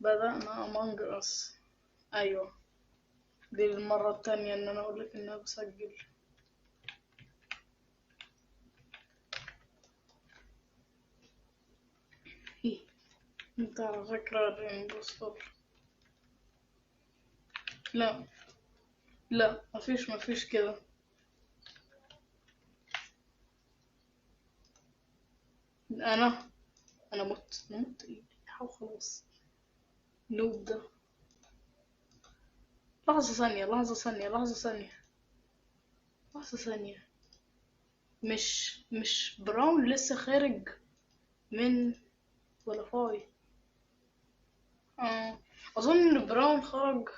بدأنا Among Us. أيوة، دي المرة التانية إن أنا أقولك إن أنا بسجل. أنت على فكرة الإمبوستر. لا لا، مفيش كده. أنا مت إيه خلاص. نوب ده. لحظة ثانية. مش براون لسه خارج من ولا فاي؟ أظن إن براون خرج.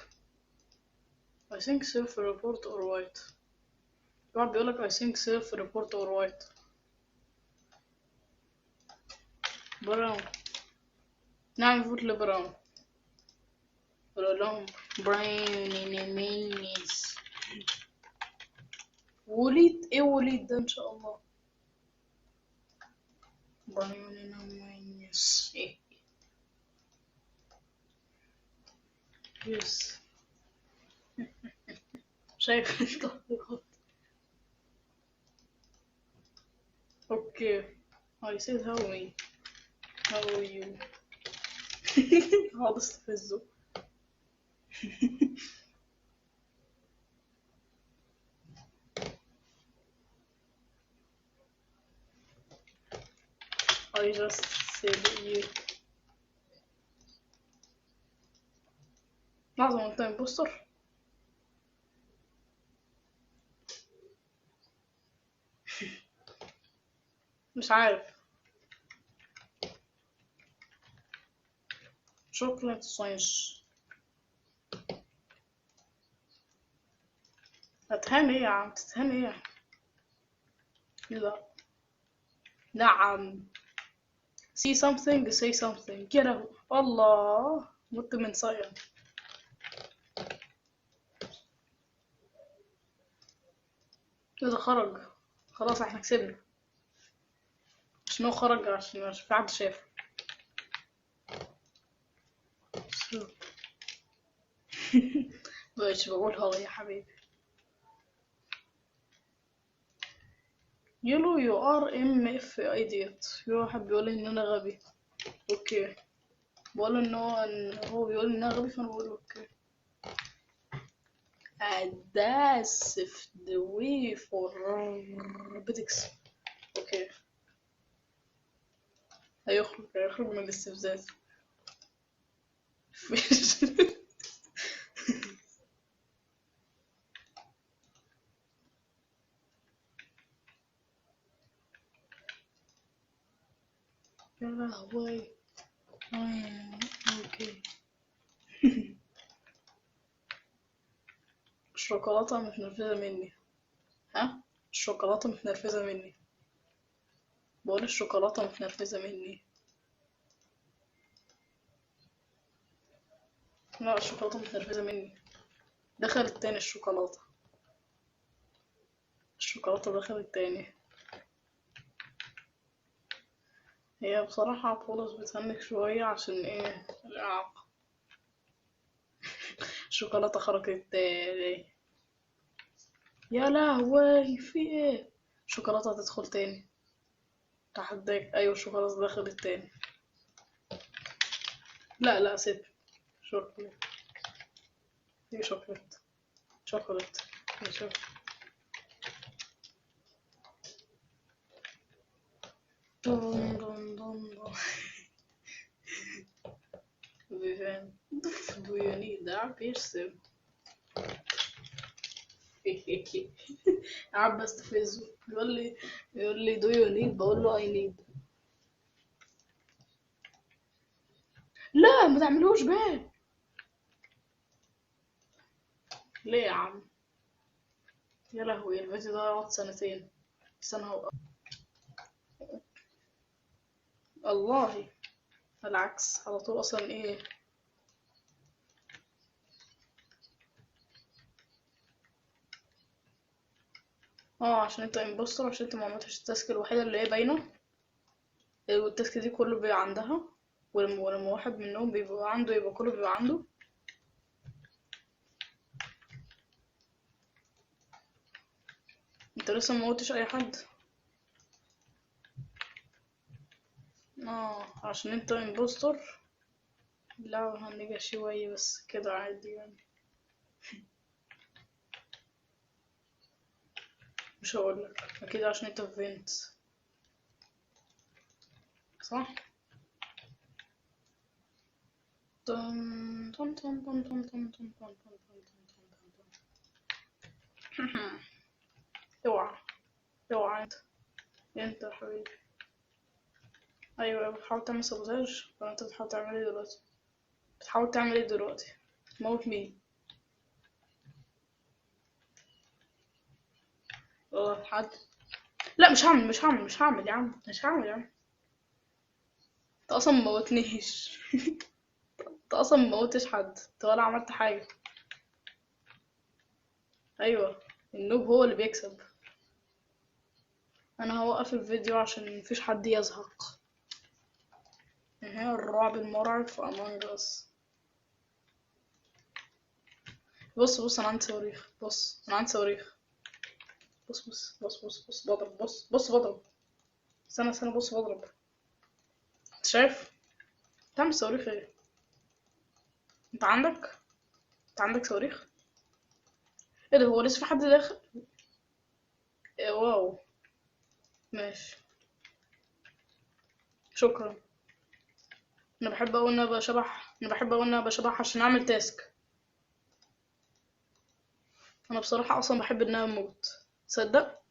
I think self report or white. واحد بيقولك I think self report or white. براون. نعم، فوت لبراون. ولا لهم براون مينيس. وليد ده إن شاء الله. براون مينيس إيه. يس. شايف التطبيقات. اوكي. I said how are you. هقعد استفزه. I just said you. لحظة، انت امبوستر؟ مش عارف. شوكليت ساينس. هتهان ايه يا عم؟ تتهان ايه؟ لا. نعم. see something say something كده. الله، مت من صايم. كده خرج. خلاص احنا كسبنا. شنو خرج؟ عشان مش في حد شاف. مبقتش بقولها يا حبيبي. يلو يو ار ام اف ايديوت. في واحد بيقول ان انا غبي. اوكي. بقول ان هو بيقول ان انا غبي، فانا بقول اوكي. that's the way for robotics. اوكي. هيخرج من الاستفزاز. يا لهوي. اوكي. الشوكولاتة متنرفزة مني. ها؟ الشوكولاتة متنرفزة مني. بقول الشوكولاتة متنرفزة مني. لا، الشوكولاتة متنرفزة مني. دخلت تاني الشوكولاتة. دخلت تاني. هي بصراحة بولس بتهنك شوية عشان ايه الإعاقة. الشوكولاتة خرجت تاني. يا لهوي، في ايه؟ الشوكولاتة هتدخل تاني. تحداك. ايوه، الشوكولاتة دخلت تاني. لا سيب. شوكولاتة. في شوكولاتة. شوكولاتة. في شوكولاتة. دون دون دون دون. Vivian, do you need that piercing? قاعد بستفزه. بيقول لي do you need، بقول له I need. لا، ما تعملوش بقى. ليه يا عم؟ يا لهوي، الفيديو ده يقعد سنتين. سنة والله العكس على طول اصلا ايه. عشان انت امبوستر، عشان انت ما عملتش التاسك الوحيدة اللي هي باينة. والتاسك دي كله بيبقى عندها. ولما واحد منهم بيبقى عنده يبقى كله بيبقى عنده. انت لسه ما موتش اي حد؟ عشان انت امبوستر. لا هنيجي شوية بس كده عادي يعني. مش هقولك اكيد عشان انت في فينت، صح؟ طن طن طن طن طن طن طن طن طن طن طن. اوعى اوعى انت يا حبيبي. ايوه بتحاول تعمل سابوتاج ولا انت بتحاول تعمل ايه دلوقتي؟ بتحاول تعمل ايه دلوقتي؟ تموت مين؟ حد. لا مش هعمل يا عم، مش هعمل يا عم. انت اصلا مموتنيش. انت اصلا مموتش حد، انت ولا عملت حاجة. ايوه النوب هو اللي بيكسب. انا هوقف الفيديو عشان مفيش حد يزهق. هي الرعب المرعب في امونج اس. بص انا عندي صواريخ، بص انا عندي صواريخ. بص بضرب، بص بضرب. استنى بص بضرب. انت شايف؟ تعمل صواريخ ايه؟ انت عندك صواريخ؟ ايه ده، هو لسه في حد داخل؟ إيه واو. ماشي. شكرا. انا بحب اوي ان انا بشبح عشان اعمل تاسك. انا بصراحة اصلا بحب ان انا اموت. تصدق؟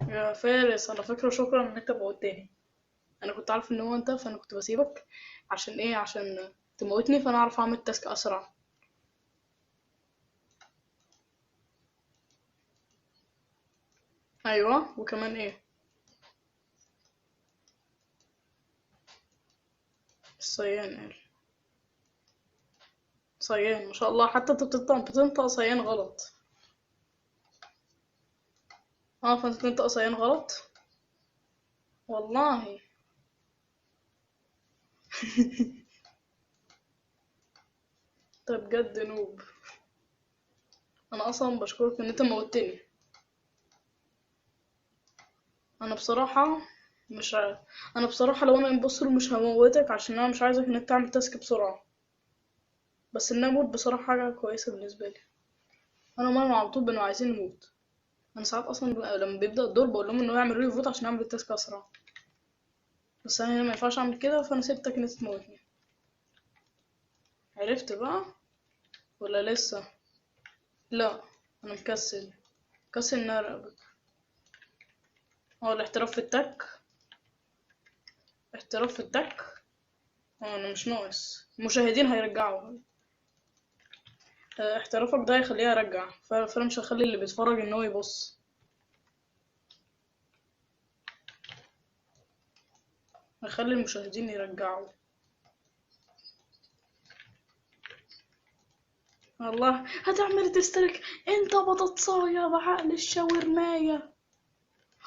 يا فارس على فكرة شكرا ان انت موتني. انا كنت عارف ان هو انت، فانا كنت بسيبك. عشان ايه؟ عشان تموتني فانا اعرف اعمل تاسك اسرع. ايوه وكمان ايه؟ الصيان قال. صيان ما شاء الله، حتى انت بتنطق صيان غلط. فانت بتنطق صيان غلط. والله. انت بجد نوب. انا اصلا بشكرك ان انت موتني. انا بصراحة مش ع... انا بصراحة لو انا امبوستر مش هموتك عشان انا مش عايزك انك تعمل تاسك بسرعة. بس ان اموت بصراحة حاجة كويسة بالنسبة لي. انا وماما على طول بنبقى عايزين نموت. انا ساعات اصلا لما بيبدأ الدور بقول لهم انه يعملوا لي فوت عشان اعمل التاسك اسرع. بس انا هنا ما ينفعش اعمل كده، فانا سبتك انك تموتني. عرفت بقى ولا لسه؟ لا انا مكسل ان أنا اراقبك. هو الاحتراف في التك. احتراف في التك. انا مش ناقص المشاهدين هيرجعوا. احترافك ده هيخليه يرجع، فانا مش هخلي اللي بيتفرج ان هو يبص. هخلي المشاهدين يرجعوا. والله هتعمل تسترك. انت بطاطساية بعقل الشاورماية،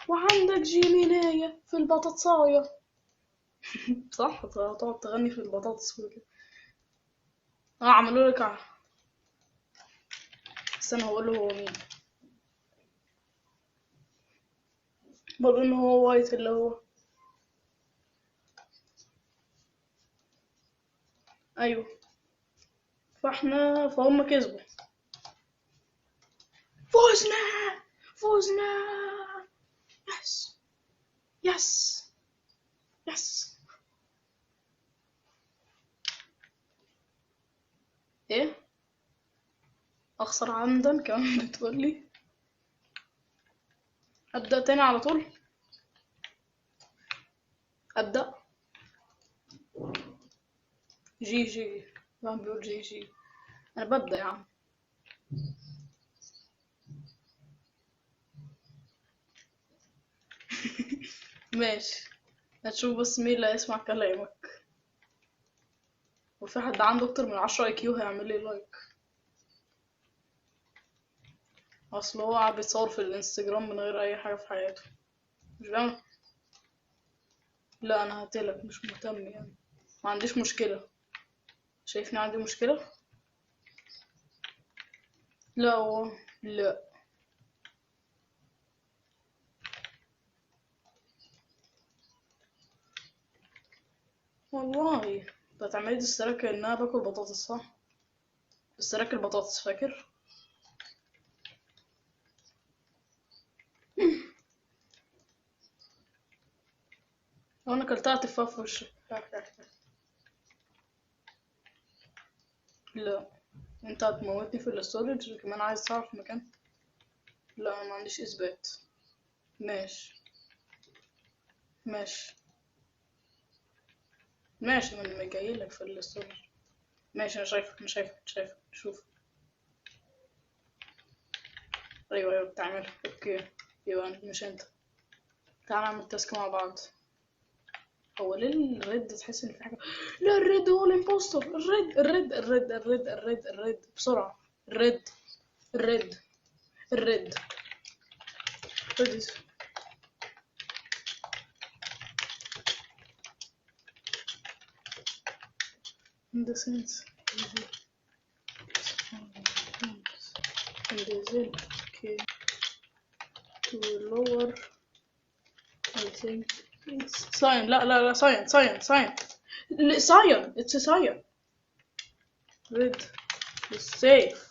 وعندك جيميناية في البطاطساية. صح تقعد تغني في البطاطس وكده. عملوا لك استنى هقول له هو مين. بقول انه هو وايت اللي هو. ايوه. فهم كسبوا. فوزنا فوزنا. يس يس يس. ايه؟ اخسر عمدا كمان بتقولي؟ ابدا تاني على طول. ابدا. جي جي. ما بيقول جي جي. انا ببدا يا عم. ماشي. هتشوف بس مين اللي هيسمع كلامك. وفي حد عنده اكتر من 10 اي كيو هيعمل لي لايك. اصل هو قاعد بيتصور في الانستجرام من غير اي حاجة في حياته. مش بيعمل. لا انا هقتلك، مش مهتم يعني. ما عنديش مشكلة. شايفني عندي مشكلة؟ لا هو. لا. والله. بتعملي السراك كأنها باكل بطاطس صح؟ السراك البطاطس فاكر؟ وانا كلتها تفاح في وشك. لا. انت هتموتني في الاستورج كمان عايز تعرف مكان؟ لا انا ما عنديش اثبات. ماشي. ماشي. ماشي ما انا جاي لك في الاستورج. ماشي انا شايفك انا شايفك شايفك شوف. ايوه ايوه بتعملها اوكي. يبقى مش انت. تعال نعمل تاسك مع بعض. هو ليه الريد تحس ان في حاجه؟ لا الريد هو الامبوستر. الريد بسرعه. الريد. الريد. الريد. ريد. in the sense in the zen okay to lower I think it's cyan. لا cyan it's a cyan. red is safe.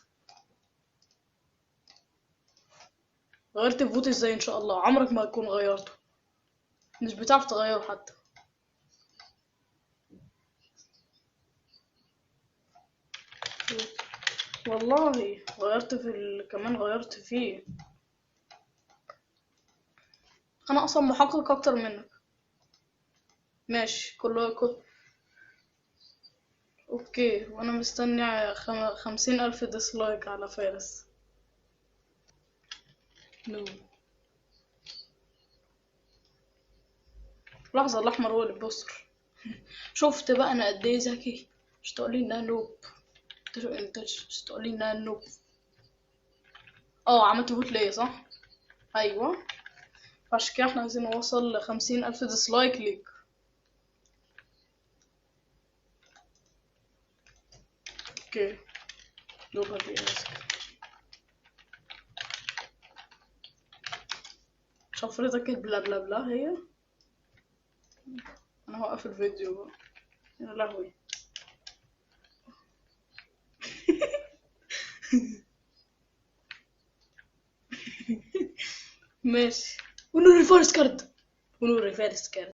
غيرت الفوت ازاي؟ ان شاء الله عمرك ما تكون غيرته. مش بتعرف تغيره حتى. والله غيرت في كمان غيرت فيه. انا اصلا محقق اكتر منك. ماشي كل. اوكي وانا مستني 50,000 ديسلايك على فارس. نو. لحظة الاحمر هو اللي بيصر. شفت بقى انا قد ايه ذكي. مش تقولي انها نوب. انت مش تقولي انها نوب. اه عملت فوت ليا صح. ايوه. عشان كده احنا عايزين نوصل ل50,000 ديسلايك ليك. اوكي. دوبها دي ماسك. شفرتك بلا بلا بلا هي. انا هوقف الفيديو بقى. يا لهوي. ماشي. ونور الفارس كارد. ونور الفارس كارد.